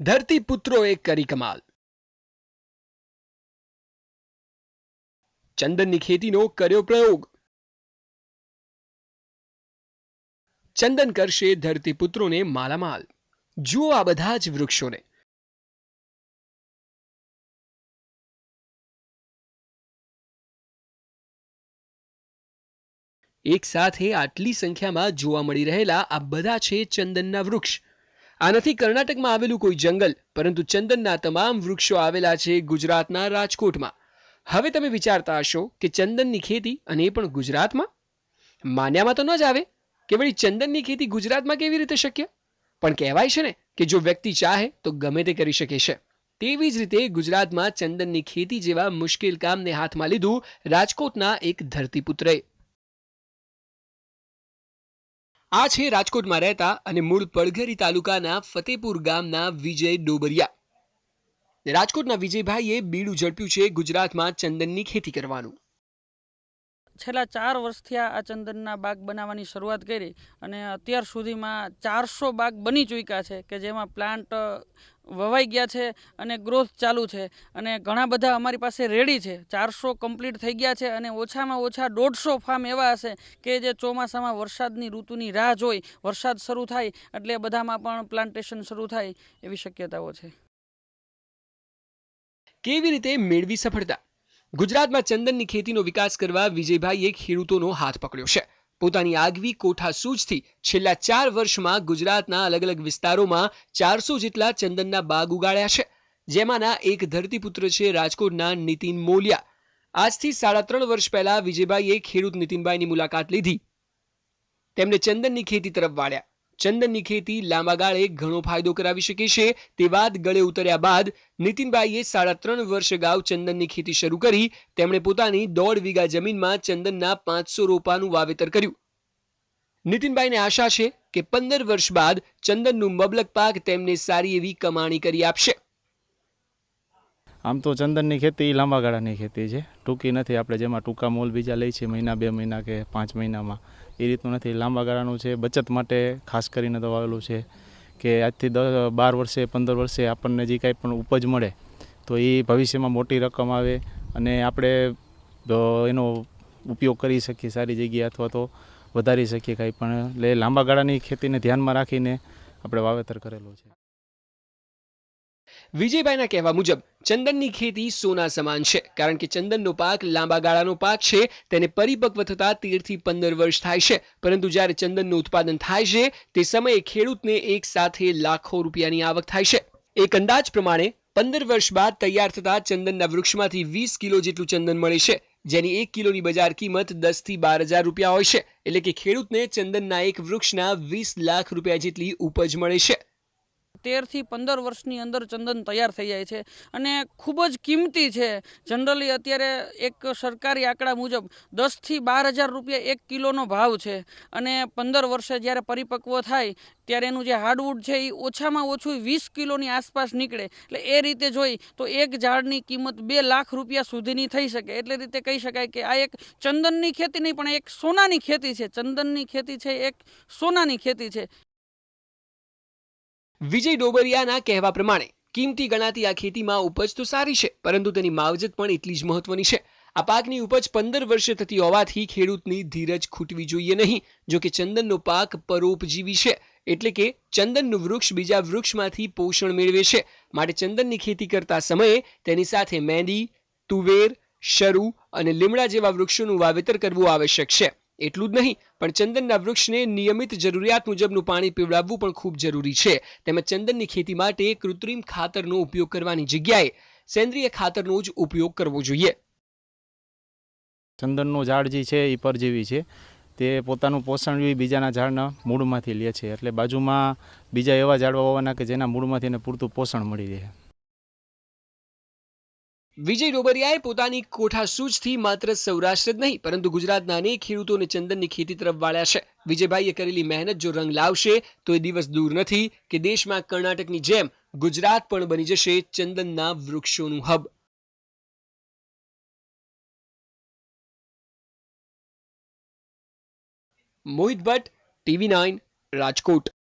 ધરતીપુત્રોએ કરી કમાલ. ચંદનની ખેતીનો કર્યો પ્રયોગ. ચંદન કરશે ધરતીપુત્રોને માલામાલ. જુઓ આ બધા જ વૃક્ષોને. એક સાથે આટલી સંખ્યામાં જોવા મળી રહેલા આ બધા છે ચંદનના વૃક્ષ. આ નથી કર્ણાટકમાં આવેલું કોઈ જંગલ, પરંતુ ચંદનના તમામ વૃક્ષો આવેલા છે ગુજરાતના રાજકોટમાં. હવે તમે વિચારતા હશો કે ચંદનની ખેતી અને એ પણ ગુજરાતમાં? માન્યામાં તો ન જ આવે કે વળી ચંદનની ખેતી ગુજરાતમાં કેવી રીતે શક્ય? પણ કહેવાય છે ને કે જો વ્યક્તિ ચાહે તો ગમે તે કરી શકે છે. તેવી જ રીતે ગુજરાતમાં ચંદનની ખેતી જેવા મુશ્કેલ કામને હાથમાં લીધું રાજકોટના એક ધરતીપુત્રએ. આ છે રાજકોટમાં રહેતા અને મૂળ પડઘરી તાલુકાના ફતેપુર ગામના વિજય ડોબરિયા. રાજકોટના વિજયભાઈએ બીડું ઝડપ્યું છે ગુજરાતમાં ચંદનની ખેતી કરવાનું. છેલ્લા 4 વર્ષથી આ ચંદનના બાગ બનાવવાની શરૂઆત કરી અને અત્યાર સુધીમાં 400 બાગ બની ચૂક્યા છે કે જેમાં પ્લાન્ટ વવાઈ ગયા છે અને ગ્રોથ ચાલુ છે અને ઘણા બધા અમારી પાસે રેડી છે. 400 કમ્પ્લીટ થઈ ગયા છે અને ઓછામાં ઓછા 150 ફાર્મ એવા હશે કે જે ચોમાસામાં વરસાદની ઋતુની રાહ જોઈ, વરસાદ શરૂ થાય એટલે બધામાં પણ પ્લાન્ટેશન શરૂ થાય એવી શક્યતાઓ છે. કેવી રીતે મેળવી સફળતા? ગુજરાતમાં ચંદનની ખેતીનો વિકાસ કરવા વિજયભાઈએ ખેડૂતોનો હાથ પકડ્યો છે. પોતાની આગવી કોઠાસૂઝથી છેલ્લા 4 વર્ષમાં ગુજરાતના અલગ અલગ વિસ્તારોમાં 400 જેટલા ચંદનના બાગ ઉગાડ્યા છે. જેમાંના એક ધરતીપુત્ર છે રાજકોટના નીતિન મોલિયા. આજથી 3.5 વર્ષ પહેલા વિજયભાઈએ ખેડૂત નીતિનભાઈની મુલાકાત લીધી. તેમને ચંદનની ખેતી તરફ વાળ્યા. ચંદનની ખેતી લાંબા ગાળે ઘણો ફાયદો કરાવી શકે છે તે વાત ગળે ઉતર્યા બાદ નીતિનભાઈએ 3.5 વર્ષ અગાઉ ચંદનની ખેતી શરૂ કરી. તેમણે પોતાની 1.5 વીઘા જમીનમાં ચંદનના 500 રોપાનું વાવેતર કર્યું. નીતિનભાઈને આશા છે કે 15 વર્ષ બાદ ચંદનનું મબલક પાક તેમને સારી એવી કમાણી કરી આપશે. આમ તો ચંદનની ખેતી લાંબા ગાળાની ખેતી છે, ટૂંકી નથી. આપણે જેમાં ટૂંકા મોલ બીજા લઈ છીએ મહિના 2 મહિના કે 5 મહિનામાં, એ રીતનું નથી. લાંબા ગાળાનું છે. બચત માટે ખાસ કરીને તો વાવેલું છે કે આજથી 12 વર્ષે 15 વર્ષે આપણને જે કાંઈ પણ ઉપજ મળે તો એ ભવિષ્યમાં મોટી રકમ આવે અને આપણે એનો ઉપયોગ કરી શકીએ સારી જગ્યાએ અથવા તો વધારી શકીએ કાંઈ પણ. એટલે લાંબા ગાળાની ખેતીને ધ્યાનમાં રાખીને આપણે વાવેતર કરેલું છે. વિજયભાઈના કહેવા મુજબ ચંદનની ખેતી સોના સમાન છે, કારણ કે ચંદનનો પાક લાંબા ગાળાનો પાક છે. તેને પરિપક્વ થતા 13 થી 15 વર્ષ થાય છે, પરંતુ જ્યારે ચંદનનું ઉત્પાદન થાય છે તે સમયે ખેડૂતને એક સાથે લાખો રૂપિયાની આવક થાય છે. એક અંદાજ પ્રમાણે 15 વર્ષ બાદ તૈયાર થતા ચંદનના વૃક્ષમાંથી 20 કિલો જેટલું ચંદન મળે છે, જેની 1 કિલોની બજાર કિંમત 10 થી 12 હજાર રૂપિયા હોય છે. એટલે કે ખેડૂતને ચંદનના એક વૃક્ષના 20 લાખ રૂપિયા જેટલી ઉપજ મળે છે. 13 થી 15 વર્ષની અંદર ચંદન તૈયાર થઈ જાય છે અને ખૂબ જ કિંમતી છે. જનરલી અત્યારે એક સરકારી આંકડા મુજબ 10 થી 12 હજાર રૂપિયા 1 કિલોનો ભાવ છે અને 15 વર્ષે જ્યારે પરિપક્વ થાય ત્યારે એનું જે હાર્ડવુડ છે એ ઓછામાં ઓછું 20 કિલોની આસપાસ નીકળે. એટલે એ રીતે જોઈ તો એક ઝાડની કિંમત 2 લાખ રૂપિયા સુધીની થઈ શકે. એટલે રીતે કહી શકાય કે આ એક ચંદનની ખેતી નહીં પણ એક સોનાની ખેતી છે. ચંદનની ખેતી છે એક સોનાની ખેતી છે. વિજય ડોબરિયાના કહેવા પ્રમાણે કિંમતી ગણાતી આ ખેતીમાં ઉપજ તો સારી છે, પરંતુ તેની માવજત પણ એટલી જ મહત્વની છે. આ પાકની ઉપજ 15 વર્ષે થતી હોવાથી ખેડૂતની ધીરજ ખૂટવી જોઈએ નહીં. જો કે ચંદનનો પાક પરોપજીવી છે, એટલે કે ચંદનનું વૃક્ષ બીજા વૃક્ષમાંથી પોષણ મેળવે છે. માટે ચંદનની ખેતી કરતા સમયે તેની સાથે મહેંદી, તુવેર, શરૂ અને લીમડા જેવા વૃક્ષોનું વાવેતર કરવું આવશ્યક છે. એટલું જ નહીં પણ ચંદનના વૃક્ષને નિયમિત જરૂરિયાત મુજબનું પાણી પીવડાવવું પણ ખૂબ જરૂરી છે. તેમજ ચંદનની ખેતી માટે કૃત્રિમ ખાતરનો ઉપયોગ કરવાની જગ્યાએ સેન્દ્રિય ખાતરનો જ ઉપયોગ કરવો જોઈએ. ચંદનનું ઝાડ જે છે એ પરજીવી છે. તે પોતાનું પોષણ બીજાના ઝાડના મૂળમાંથી લે છે. એટલે બાજુમાં બીજા એવા ઝાડવા હોવાના કે જેના મૂળમાંથી એને પૂરતું પોષણ મળી રહે. વિજય ડોબરિયાએ પોતાની કોઠાસૂઝથી માત્ર સૌરાષ્ટ્ર જ નહીં પરંતુ ગુજરાતના અનેક ખેડૂતોને ચંદનની ખેતી તરફ વાળ્યા છે. વિજયભાઈએ કરેલી મહેનત જો રંગ લાવશે તો એ દિવસ દૂર નથી કે દેશમાં કર્ણાટકની જેમ ગુજરાત પણ બની જશે ચંદનના વૃક્ષોનું હબ. મોહિત ભટ્ટ, TV9, રાજકોટ.